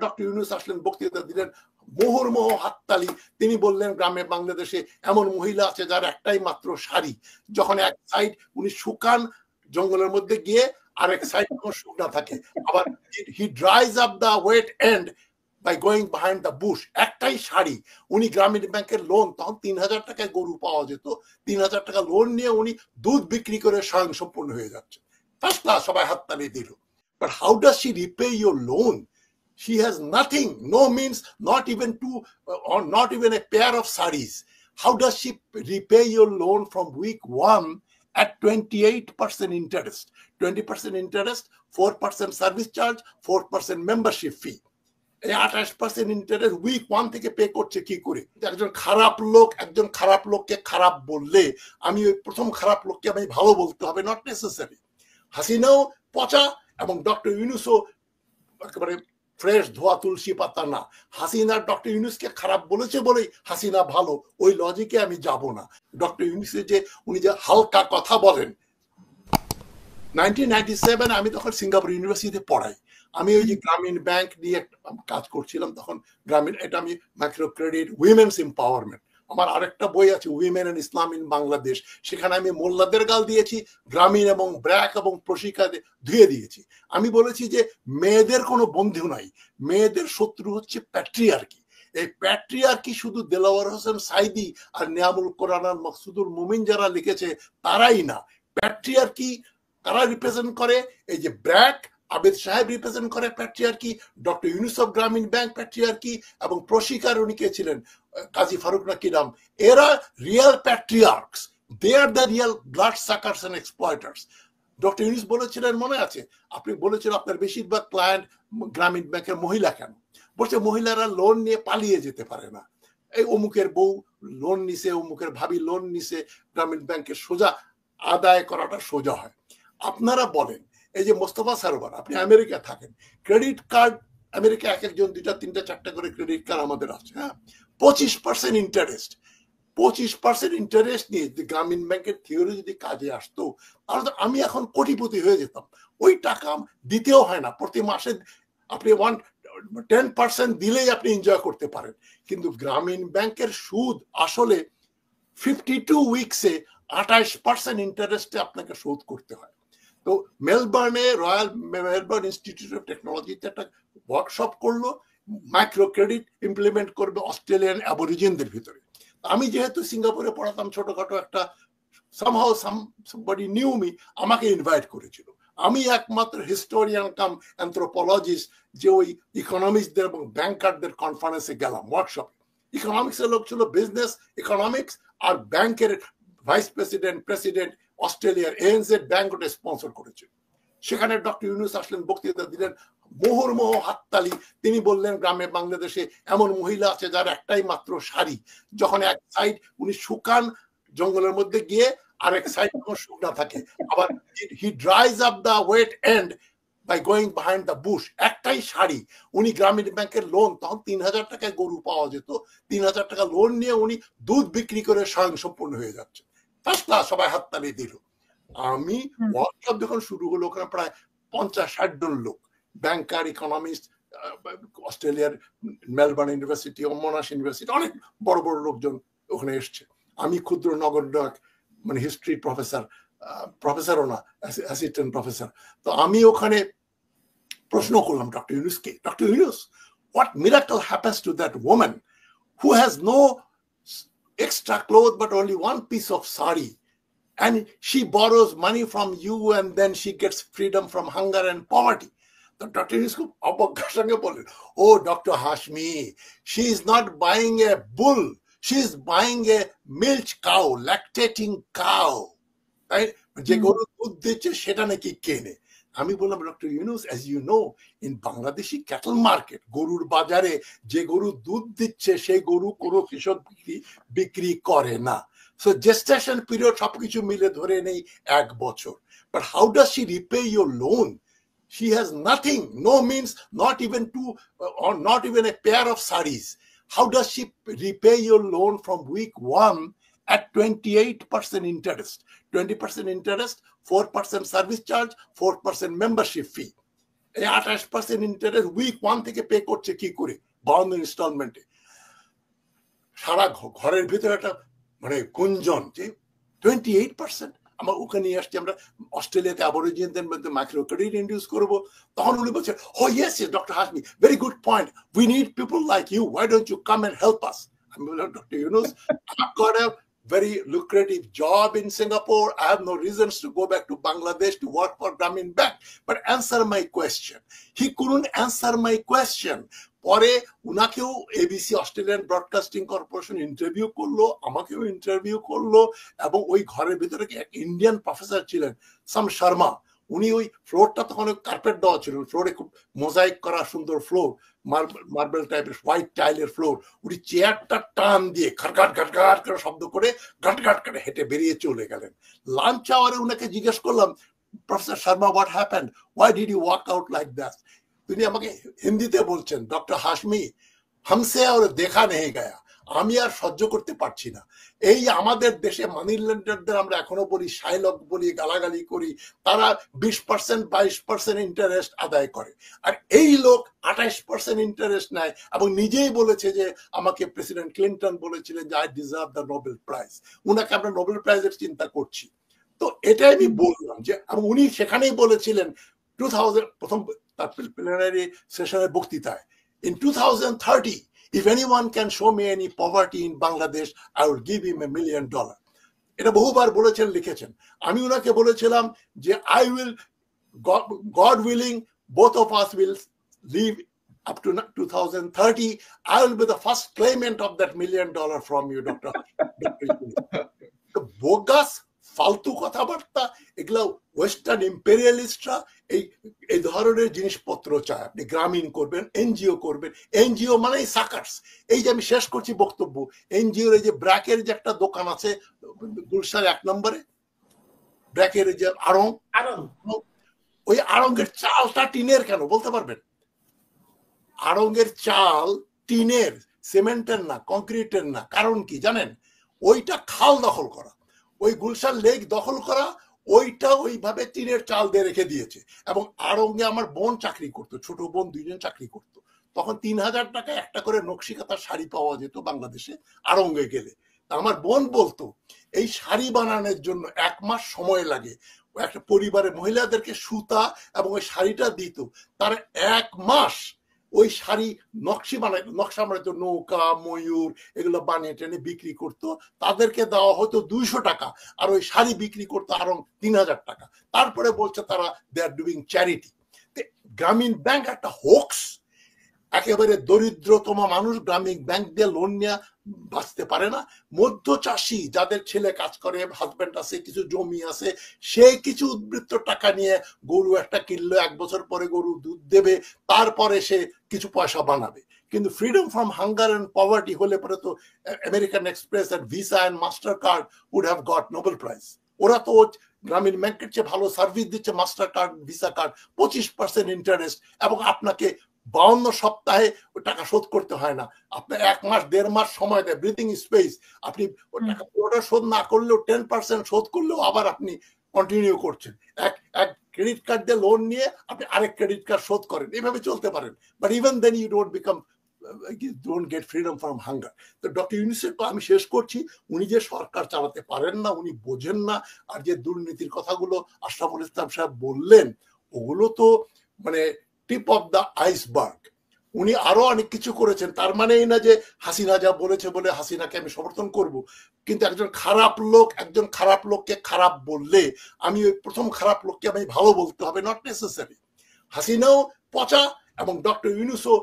Doctor Yunus আসলেন, বক্তৃতা দিলেন, মুহুর্মুহু হাততালি। তিনি বললেন গ্রামে বাংলাদেশে এমন মহিলা আছে যার একটাই মাত্র শাড়ি, যখন এক সাইড উনি শুকান জঙ্গলের মধ্যে গিয়ে, আরেক সাইড যখন শুকনা থাকে, আবার he dries up the wet and by going behind the bush. একটাই শাড়ি। উনি গ্রামীণ ব্যাংকের লোন, তখন ৩,০০০ টাকায় গরু পাওয়া যেত, ৩,০০০ টাকা লোন নিয়ে উনি দুধ বিক্রি করে স্বয়ং সম্পূর্ণ হয়ে যাচ্ছে। ফার্স্ট ক্লাস, সবাই হাততালি দিল। But how does she repay your loan? She has nothing, no means, not even or not even a pair of sarees. How does she repay your loan from week 1 at 28% interest? 20% interest, 4% service charge, 4% membership fee. 28% interest week 1 থেকে pay করছে কি করে? একজন খারাপ লোককে খারাপ বললে আমি ওই প্রথম খারাপ লোককে আমি ভালো বলতে হবে, নট নেসেসারি। হাসিনাও পচা এবং ডক্টর ইউনূসও একেবারে ফ্রেশ ধোয়া তুলসী পাতা না। হাসিনা ডক্টর ইউনূসকে খারাপ বলেছে বলেই হাসিনা ভালো, ওই লজিকে আমি যাব না। ডক্টর ইউনূসের যে উনি যে হালকা কথা বলেন, 1997 আমি তখন সিঙ্গাপুর ইউনিভার্সিটিতে পড়াই। আমি ওই যে গ্রামীণ ব্যাংক নিয়ে কাজ করছিলাম তখন। গ্রামীণ, এটা আমি মাইক্রো ক্রেডিট, উইমেন্স এম্পাওয়ারমেন্ট। আমার আরেকটা বই আছে, women and Islam in Bangladesh. সেখানে আমি মোল্লাদের গাল দিয়েছি, গ্রামীণ এবং ব্র্যাক এবং প্রশিকা ধুয়ে দিয়েছি। আমি বলেছি যে মেয়েদের কোনো বন্ধু নাই, মেয়েদের শত্রু হচ্ছে প্যাট্রিয়ার্কি। এই প্যাট্রিয়ার্কি শুধু দেলাওয়ার হোসেন সাইদি আর নিয়ামুল কোরআন আর মকসুদুল মুমিন যারা লিখেছে তারাই না। প্যাট্রিয়ার্কি কারা রিপ্রেজেন্ট করে? এই যে ব্র্যাক, আবেদ সাহেব রিপ্রেজেন্ট করে প্যাট্রিয়ার্কি, ডক্টর ইউনূস অফ গ্রামীণ ব্যাংক প্যাট্রিয়ার্কি, এবং প্রশিকার উনি কে ছিলেন, কাজী ফারুক নাকি নাম। এরা real patriarchs, they are the real blood suckers and exploiters. Doctor Yunus বলেছিলেন, মনে আছে, আপনি বলেছিলেন আপনার বেশিরভাগ ক্লায়েন্ট গ্রামীণ ব্যাংকের মহিলা। কেন? বলছে মহিলারা লোন নিয়ে পালিয়ে যেতে পারে না। এই অমুকের বউ লোন নিছে, অমুকের ভাবি লোন নিছে, গ্রামীণ ব্যাংকের সোজা আদায় করাটা সোজা হয়। আপনারা বলেন, এই যে মোস্তফা সারোয়ার, আপনি আমেরিকা থাকেন, ক্রেডিট কার্ড আমেরিকা এক একজন 2টা 3টা 4টা করে ক্রেডিট কার্ড আমাদের আছে, হ্যাঁ, 25% ইন্টারেস্ট। 25% ইন্টারেস্ট নিয়ে যে গ্রামীণ ব্যাংকের থিওরি যদি কাজে আসতো, তাহলে তো আমি এখন কোটিপতি হয়ে যেতাম। ওই টাকা দিতেও হয় না, প্রতি মাসে আপনি 10% দিলেই আপনি এনজয় করতে পারেন। কিন্তু গ্রামীণ ব্যাংকের সুদ আসলে 52 উইকসে 28% ইন্টারেস্টে আপনাকে শোধ করতে হয়। তো মেলবার্নে রয়্যাল মেলবার্ন ইনস্টিটিউট অফ টেকনোলজিতে একটা ওয়ার্কশপ করলো, মাইক্রো ক্রেডিট ইমপ্লিমেন্ট করবে অস্ট্রেলিয়ান অ্যাবরিজিনদের ভিতরে। আমি যেহেতু সিঙ্গাপুরে পড়াতাম, ছোটখাটো একটা somehow somebody knew me, আমাকে ইনভাইট করেছিল। আমি একমাত্র হিস্টোরিয়ান কাম অ্যানথ্রোপোলজিস্ট যে ওই ইকোনমিক্সদের এবং ব্যাংকারদের কনফারেন্সে গেলাম, ওয়ার্কশপে। ইকোনমিক্সের লোক ছিল বিজনেস ইকোনমিক্স, আর ব্যাংকের ভাইস প্রেসিডেন্ট অস্ট্রেলিয়ার এএনজে ব্যাংক ওটা স্পন্সর করেছে। সেখানে ডক্টর ইউনূস আসলেন, বক্তৃতা দিলেন, মুহুর্মুহু হাততালি। তিনি বললেন গ্রামে বাংলাদেশে এমন মহিলা আছে যার একটাই মাত্র শাড়ি, যখন এক সাইড উনি শুকান জঙ্গলের মধ্যে গিয়ে, আরেক সাইড যখন শুকনা থাকে, আবার he dries up the wet and by going behind the bush. একটাই শাড়ি। উনি গ্রামীণ ব্যাংকের লোন, তখন ৩,০০০ টাকায় গরু পাওয়া যেত, ৩,০০০ টাকা লোন নিয়ে উনি দুধ বিক্রি করে স্বয়ং সম্পূর্ণ হয়ে যাচ্ছে। ফার্স্ট ক্লাস, সবাই হাততালি দিল। আমি ওয়ার্কশপ যখন শুরু হলো, ওখানে প্রায় 50-60 জন লোক, ব্যাংকার, ইকোনমিস্ট, অস্ট্রেলিয়ার মেলবার্ন ইউনিভার্সিটি, মোনাশ ইউনিভার্সিটি, অনেক বড় বড় লোকজন ওখানে এসছে। আমি ক্ষুদ্র নগণ্য মানে হিস্ট্রি প্রফেসরও না, অ্যাসিস্ট্যান্ট প্রফেসর। তো আমি ওখানে প্রশ্ন করলাম ডক্টর ইউনূসকে, doctor Yunus, what miracle happens to that woman who has no extra clothes but only one piece of sari, and she borrows money from you and then she gets freedom from hunger and poverty? তো doctor Yunus খুব অবজ্ঞার সঙ্গে বললেন, oh doctor Hashmi, she is not buying a bull, she is buying a milk cow, lactating cow, তাই যে গরু দুধ দিচ্ছে সেটা নাকি কেনে। আমি বললাম, doctor Yunus, as you know, in Bangladeshi cattle market, গরুর বাজারে যে গরু দুধ দিচ্ছে সেই গরু কোনো কৃষক বিক্রি করে না। So gestation period সবকিছু মিলে ধরে নেই 1 বছর। But how does she repay your loan? She has nothing, no means, not even or not even a pair of sarees. How does she repay your loan from week 1 at 28% interest? 20% interest, 4% service charge, 4% membership fee. এই 28% interest week 1 থেকে pay করছে কি করে 52 ইনস্টলমেন্টে। সারা ঘরের ভিতরে একটা মানে গুঞ্জন যে 28%। আমরা ওখানে নিয়ে আসছি, আমরা অস্ট্রেলিয়াতে অ্যাবরিজিনদের মধ্যে মাইক্রো ক্রেডিট ইন্ডিউস করবো। তখন উনি বলছেন, oh yes yes doctor Hashmi, very good point, we need people like you, why don't you come and help us. আমি বললাম, doctor Yunus, I've got a very lucrative job in Singapore. I have no reasons to go back to Bangladesh to work for Grameen Bank. But answer my question. He couldn't answer my question. পরে উনাকেও ABC Australian Broadcasting Corporation interview করলো, আমাকেও interview করলো, এবং ওই ঘরের ভিতরে এক ইন্ডিয়ান প্রফেসর ছিলেন সাম শর্মা, উনি ওই ফ্লোরটা তখন কার্পেট দেওয়া ছিল, ফ্লোরে খুব মোজাইক করা সুন্দর ফ্লোর, মার্বেল টাইপের হোয়াইট টাইলের ফ্লোর, উনি চেয়ারটা টান দিয়ে ঘাটঘাট ঘাটঘাট করে শব্দ করে ঘাটঘাট করে হেঁটে বেরিয়ে চলে গেলেন। লাঞ্চ আওয়ারে উনাকে জিজ্ঞেস করলাম, professor Sharma, what happened, why did you walk out like that? তিনি আমাকে হিন্দিতে বলছেন, ডক্টর হাশমি, হামসে আর দেখা নেই গায়া, আমি আর সহ্য করতে পারছি না। এই আমাদের দেশে মানি লেন্ডারদের আমরা এখনো বলি শাইলক বলি, গালাগালি করি, তারা 20% 22% ইন্টারেস্ট আদায় করে, আর এই লোক 28% ইন্টারেস্ট নেয়, এবং নিজেই বলেছে যে আমাকে প্রেসিডেন্ট ক্লিন্টন বলেছিলেন যে I deserve the Nobel prize, উনাকে আমরা নোবেল প্রাইজের চিন্তা করছি। তো এটাই আমি বললাম যে, এবং উনি সেখানেই বলেছিলেন 2000 প্রথম প্লেনারি সেশনের বক্তৃতায়, in 2030 if anyone can show me any poverty in Bangladesh, I will give him $1 million. এটা বহুবার বলেছেন, লিখেছেন। আমি উনাকে বলেছিলাম যে I will, God willing, both of us will live up to 2030. I will be the first claimant of that $1 million from you, Dr. bogus ফালতু কথাবার্তা, এগুলো ওয়েস্টার্ন ইম্পেরিয়ালিস্টরা এই ধরনের জিনিসপত্র চায়। আপনি গ্রামীণ করবেন, এনজিও করবেন, এনজিও মানে সাকার্স। এই যে আমি শেষ করছি বক্তব্য, এনজিওর এই যে ব্র্যাকের যে একটা দোকান আছে গুলশান 1 নম্বরে, ব্র্যাকের যে আড়ং, ওই আড়ঙ্গের চালটা টিনের কেন বলতে পারবেন? আড়ঙ্গের চাল টিনের, সিমেন্টের না, কংক্রিটের না। কারণ কি জানেন? ওইটা খাল দখল করা, ওই গুলশান লেক দখল করা, ওইটা ওইভাবে টিনের চাল দিয়ে রেখে দিয়েছে। এবং আড়ঙ্গে আমার বোন চাকরি করতো, ছোট বোন 2জন চাকরি করতো। তখন 3000 টাকা একটা করে নকশি কাঁথার শাড়ি পাওয়া যেত বাংলাদেশে আড়ঙ্গে গেলে। আমার বোন বলতো এই শাড়ি বানানোর জন্য 1 মাস সময় লাগে। একটা পরিবারের মহিলাদেরকে সুতা এবং ওই শাড়িটা দিত, তার 1 মাস ওই শাড়ি নকশা বানাইতো, নৌকা, ময়ূর, এগুলো বানিয়ে টেনে বিক্রি করতো। তাদেরকে দেওয়া হতো 200 টাকা, আর ওই শাড়ি বিক্রি করতো আরো 3000 টাকা। তারপরে বলছে তারা দে আর ডুইং চ্যারিটি। গ্রামীণ ব্যাংক একটা হোক্স। একেবারে দরিদ্রতম মানুষ গ্রামীণ ব্যাংক দিয়ে লোন নিয়ে বাঁচতে পারে না। মধ্য চাষি, যাদের ছেলে কাজ করে, হাজবেন্ড আছে, কিছু জমি আছে, সে কিছু উদ্বৃত্ত টাকা নিয়ে গরু একটা কিনলো, 1 বছর পরে গরু দুধ দেবে, তারপরে সে কিছু পয়সা বানাবে। কিন্তু freedom from hunger and poverty হলে পরে তো American Express and Visa and Mastercard would have got Nobel Prize. ওরা তো গ্রামীণ ব্যাংকের চেয়ে ভালো সার্ভিস দিচ্ছে, Mastercard, Visa card, 25% interest, এবং আপনাকে 52 সপ্তাহে ওই টাকা শোধ করতে হয় না। আপনার 1 মাস 1.5 মাস সময় দেয়, ব্রিথিং স্পেস। আপনি ওই টাকা পুরোটা শোধ না করলেও 10% শোধ করলেও আবার আপনি কন্টিনিউ করছেন। এক ক্রেডিট কার্ড দিয়ে লোন নিয়ে আপনি আরেক ক্রেডিট কার্ড শোধ করেন, এইভাবে চলতে পারেন। But even then you don't get freedom from hunger. তো ডক্টর ইউনূসের আমি শেষ করছি, উনি যে সরকার চালাতে পারেন না, উনি বোঝেন না। আর যে দুর্নীতির কথাগুলো আশরাফুল ইসলাম সাহেব বললেন, ওগুলো তো মানে টিপ অফ দ্য আইসবার্গ। উনি আরো অনেক কিছু করেছেন। তার মানে এই না যে হাসিনা যা বলেছে বলে হাসিনাকে আমি সমর্থন করব। কিন্তু একজন খারাপ লোককে খারাপ বললে আমি ওই প্রথম খারাপ লোককে আমি ভালো বলতে হবে, নট নেসেসারি। হাসিনাও পচা এবং ডক্টর ইউনূসও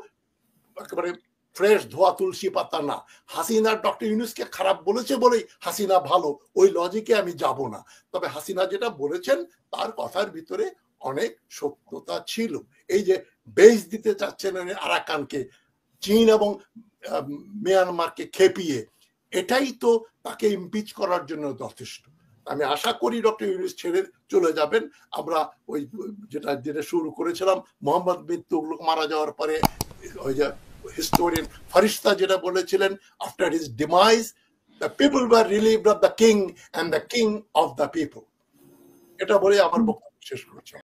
একেবারে ফ্রেশ ধোয়া তুলসী পাতা না। হাসিনা ডক্টর ইউনূসকে খারাপ বলেছে বলেই হাসিনা ভালো, ওই লজিকে আমি যাব না। তবে হাসিনা যেটা বলেছেন তার কথার ভিতরে অনেক সত্যতা ছিল। এই যে বেস দিতে চাচ্ছেন আরাকানকে, চীন এবং মিয়ানমারকে খেপিয়ে, এটাই তো তাকে ইমপিচ করার জন্য যথেষ্ট। আমি আশা করি ডক্টর ইউনূস ছেড়ে চলে যাবেন। আমরা ওই যেটা শুরু করেছিলাম, মোহাম্মদ বিন তুগলক মারা যাওয়ার পরে ওই যে হিস্টোরিয়ান ফারিস্তা যেটা বলেছিলেন, after his demise the people were relieved of the king and the king of the people. এটা বলে আমার বক্তব্য শেষ করছি।